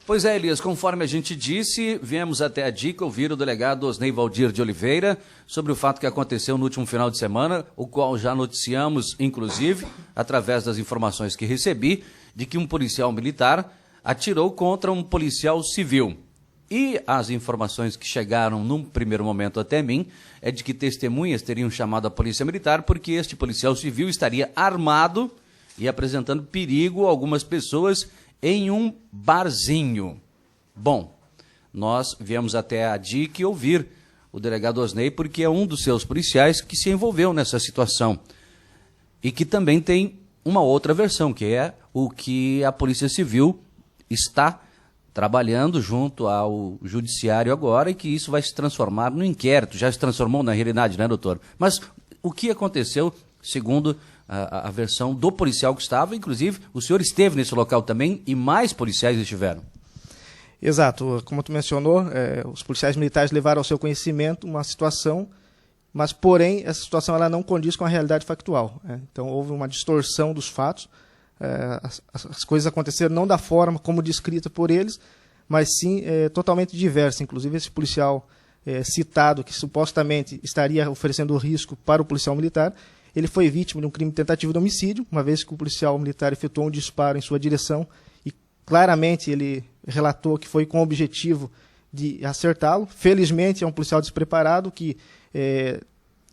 Pois é, Elias, conforme a gente disse, viemos até a DIC ouvir o delegado Osnei Valdir de Oliveira sobre o fato que aconteceu no último final de semana, o qual já noticiamos, inclusive, através das informações que recebi, de que um policial militar atirou contra um policial civil. E as informações que chegaram num primeiro momento até mim é de que testemunhas teriam chamado a polícia militar porque este policial civil estaria armado e apresentando perigo a algumas pessoas em um barzinho. Bom, nós viemos até a DIC ouvir o delegado Osnei porque é um dos seus policiais que se envolveu nessa situação e que também tem uma outra versão, que é o que a Polícia Civil está trabalhando junto ao Judiciário agora e que isso vai se transformar no inquérito. Já se transformou na realidade, né, doutor? Mas o que aconteceu, segundo a versão do policial que estava, inclusive o senhor esteve nesse local também e mais policiais estiveram. Exato, como tu mencionou, os policiais militares levaram ao seu conhecimento uma situação, mas porém essa situação ela não condiz com a realidade factual. Então houve uma distorção dos fatos, as coisas aconteceram não da forma como descrita por eles, mas sim totalmente diversa. Inclusive esse policial citado, que supostamente estaria oferecendo risco para o policial militar, ele foi vítima de um crime de tentativa de homicídio, uma vez que o policial militar efetuou um disparo em sua direção e claramente ele relatou que foi com o objetivo de acertá-lo. Felizmente é um policial despreparado que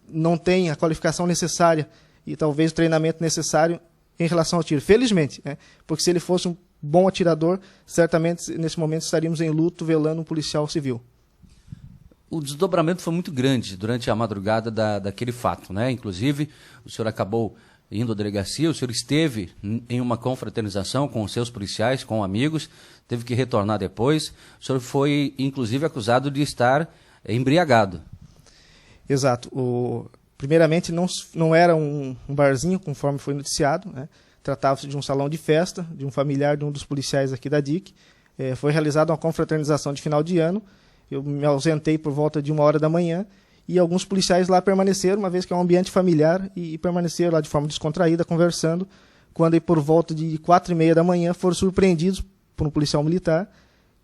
não tem a qualificação necessária e talvez o treinamento necessário em relação ao tiro. Felizmente, porque se ele fosse um bom atirador, certamente nesse momento estaríamos em luto velando um policial civil. O desdobramento foi muito grande durante a madrugada daquele fato, né? Inclusive, o senhor acabou indo à delegacia, o senhor esteve em uma confraternização com os seus policiais, com amigos, teve que retornar depois. O senhor foi, inclusive, acusado de estar embriagado. Exato. Primeiramente, não era um barzinho, conforme foi noticiado, né? Tratava-se de um salão de festa, de um familiar de um dos policiais aqui da DIC. Foi realizada uma confraternização de final de ano. Eu me ausentei por volta de 1h da manhã e alguns policiais lá permaneceram, uma vez que é um ambiente familiar, e permaneceram lá de forma descontraída, conversando, quando aí por volta de 4h30 da manhã foram surpreendidos por um policial militar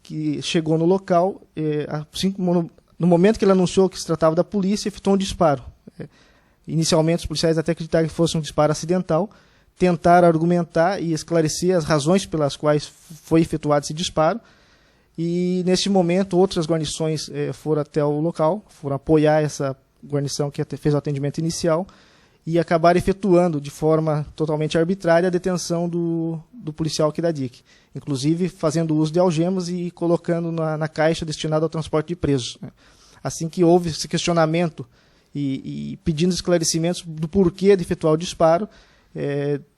que chegou no local, assim, no momento que ele anunciou que se tratava da polícia, efetuou um disparo. Inicialmente os policiais até acreditaram que fosse um disparo acidental, tentaram argumentar e esclarecer as razões pelas quais foi efetuado esse disparo. E, neste momento, outras guarnições foram até o local, foram apoiar essa guarnição que fez o atendimento inicial e acabaram efetuando, de forma totalmente arbitrária, a detenção do policial aqui da DIC. Inclusive, fazendo uso de algemas e colocando na caixa destinada ao transporte de presos. Assim que houve esse questionamento e pedindo esclarecimentos do porquê de efetuar o disparo,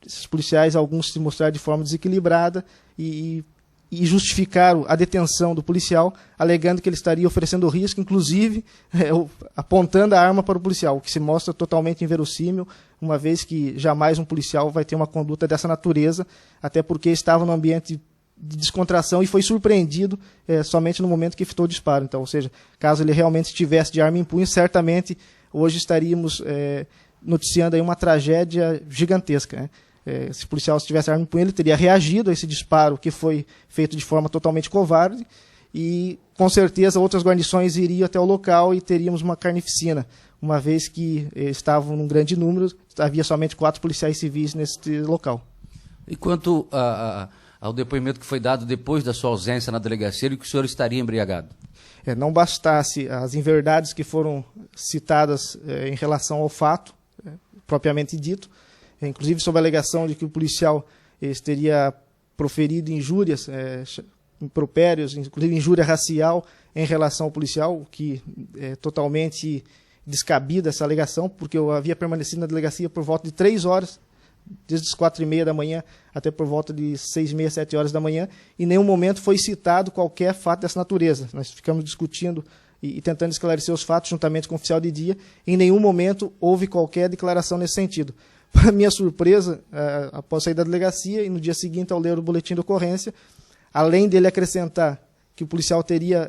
esses policiais, alguns se mostraram de forma desequilibrada e justificaram a detenção do policial, alegando que ele estaria oferecendo risco, inclusive apontando a arma para o policial, o que se mostra totalmente inverossímil, uma vez que jamais um policial vai ter uma conduta dessa natureza, até porque estava num ambiente de descontração e foi surpreendido somente no momento que efetuou o disparo. Então, ou seja, caso ele realmente estivesse de arma em punho, certamente hoje estaríamos noticiando aí uma tragédia gigantesca, se o policial estivesse arma em punho, ele teria reagido a esse disparo que foi feito de forma totalmente covarde e, com certeza, outras guarnições iriam até o local e teríamos uma carnificina, uma vez que estavam num grande número, havia somente 4 policiais civis nesse local. E quanto ao depoimento que foi dado depois da sua ausência na delegacia, e que o senhor estaria embriagado? Não bastasse as inverdades que foram citadas em relação ao fato, propriamente dito, inclusive sob a alegação de que o policial teria proferido injúrias, impropérios, inclusive injúria racial em relação ao policial, o que é totalmente descabida essa alegação, porque eu havia permanecido na delegacia por volta de 3 horas, desde as 4h30 da manhã até por volta de 6h30, 7 horas da manhã, e em nenhum momento foi citado qualquer fato dessa natureza. Nós ficamos discutindo e tentando esclarecer os fatos juntamente com o oficial de dia, em nenhum momento houve qualquer declaração nesse sentido. Para minha surpresa, após sair da delegacia e no dia seguinte, ao ler o boletim de ocorrência, além dele acrescentar que o policial teria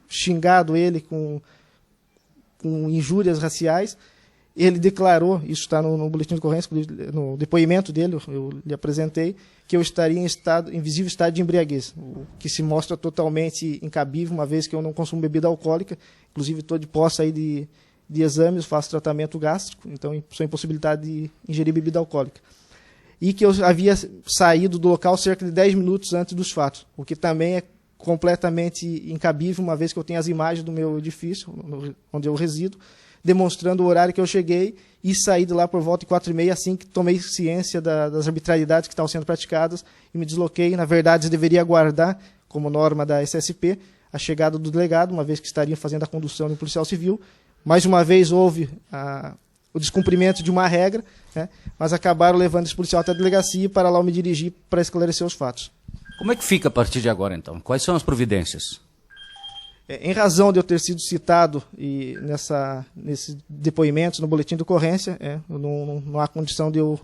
xingado ele com injúrias raciais, ele declarou, isso está no boletim de ocorrência, no depoimento dele, eu lhe apresentei, que eu estaria em visível estado de embriaguez, o que se mostra totalmente incabível, uma vez que eu não consumo bebida alcoólica, inclusive estou de posse aí de exames, faço tratamento gástrico, então sou impossibilitado de ingerir bebida alcoólica. E que eu havia saído do local cerca de 10 minutos antes dos fatos, o que também é completamente incabível, uma vez que eu tenho as imagens do meu edifício, onde eu resido, demonstrando o horário que eu cheguei e saí de lá por volta de 4h30, assim que tomei ciência das arbitrariedades que estavam sendo praticadas e me desloquei. Na verdade, eu deveria aguardar, como norma da SSP, a chegada do delegado, uma vez que estaria fazendo a condução de um policial civil. Mais uma vez houve o descumprimento de uma regra, né, mas acabaram levando esse policial até a delegacia para lá eu me dirigir para esclarecer os fatos. Como é que fica a partir de agora, então? Quais são as providências? Em razão de eu ter sido citado nesses depoimentos, no boletim de ocorrência, não há condição de eu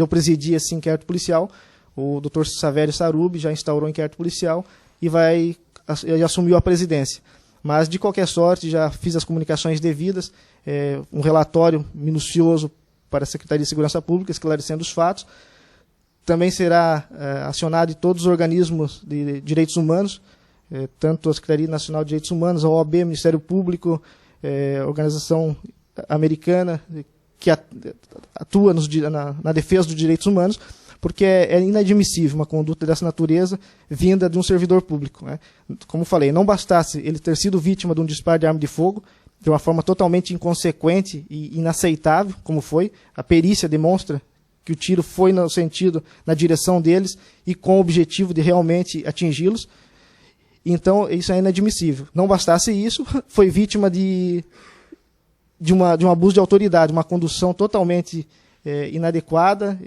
presidir esse inquérito policial. O Dr. Savério Sarubi já instaurou o inquérito policial e assumiu a presidência. Mas, de qualquer sorte, já fiz as comunicações devidas, um relatório minucioso para a Secretaria de Segurança Pública, esclarecendo os fatos. Também será acionado de todos os organismos de direitos humanos, tanto a Secretaria Nacional de Direitos Humanos, a OAB, Ministério Público, Organização Americana, que atua na defesa dos direitos humanos, porque é inadmissível uma conduta dessa natureza vinda de um servidor público, né? Como falei, não bastasse ele ter sido vítima de um disparo de arma de fogo, de uma forma totalmente inconsequente e inaceitável, como foi, a perícia demonstra que o tiro foi no sentido, na direção deles e com o objetivo de realmente atingi-los. Então, isso é inadmissível. Não bastasse isso, foi vítima de um abuso de autoridade, uma condução totalmente inadequada,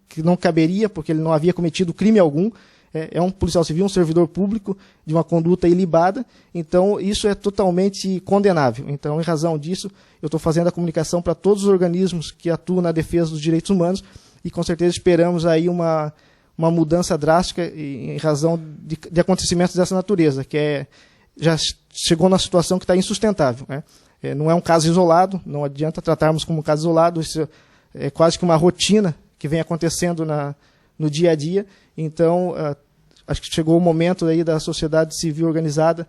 que não caberia, porque ele não havia cometido crime algum. É um policial civil, um servidor público, de uma conduta ilibada. Então, isso é totalmente condenável. Então, em razão disso, eu estou fazendo a comunicação para todos os organismos que atuam na defesa dos direitos humanos e, com certeza, esperamos aí uma mudança drástica em razão de acontecimentos dessa natureza, que já chegou numa situação que está insustentável, né? Não é um caso isolado, não adianta tratarmos como um caso isolado, isso é quase que uma rotina que vem acontecendo no dia a dia. Então, acho que chegou o momento aí da sociedade civil organizada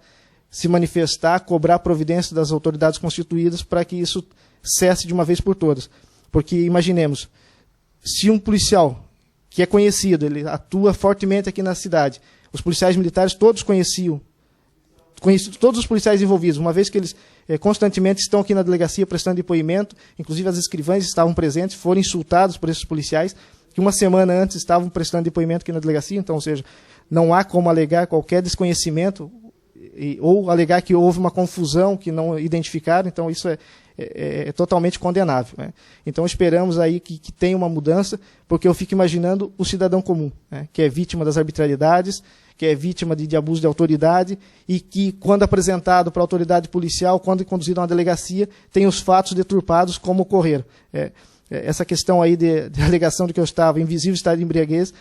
se manifestar, cobrar providência das autoridades constituídas para que isso cesse de uma vez por todas. Porque, imaginemos, se um policial que é conhecido, ele atua fortemente aqui na cidade, os policiais militares todos conheciam todos os policiais envolvidos, uma vez que eles constantemente estão aqui na delegacia prestando depoimento, inclusive as escrivãs estavam presentes, foram insultados por esses policiais, que uma semana antes estavam prestando depoimento aqui na delegacia, então, ou seja, não há como alegar qualquer desconhecimento ou alegar que houve uma confusão que não identificaram, então isso é totalmente condenável, né? Então esperamos aí que tenha uma mudança, porque eu fico imaginando o cidadão comum, né, que é vítima das arbitrariedades, que é vítima de abuso de autoridade e que, quando apresentado para a autoridade policial, quando conduzido a uma delegacia, tem os fatos deturpados como ocorreram. Essa questão aí de alegação de que eu estava em visível estado de embriaguez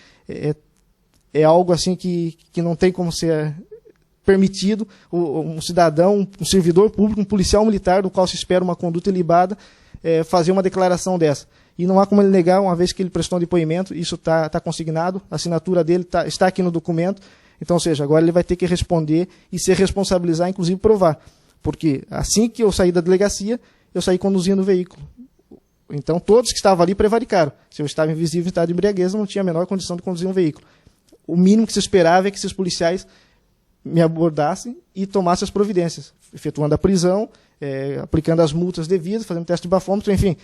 é algo assim que não tem como ser permitido. Um cidadão, um servidor público, um policial militar, do qual se espera uma conduta ilibada, fazer uma declaração dessa. E não há como ele negar, uma vez que ele prestou um depoimento, isso está consignado, a assinatura dele está aqui no documento. Então, ou seja, agora ele vai ter que responder e se responsabilizar, inclusive provar. Porque assim que eu saí da delegacia, eu saí conduzindo o veículo. Então, todos que estavam ali prevaricaram. Se eu estava em visível estado de embriaguez, eu não tinha a menor condição de conduzir um veículo. O mínimo que se esperava é que esses policiais me abordassem e tomassem as providências, efetuando a prisão, aplicando as multas devidas, fazendo teste de bafômetro, enfim,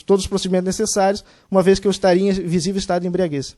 todos os procedimentos necessários, uma vez que eu estaria em visível estado de embriaguez.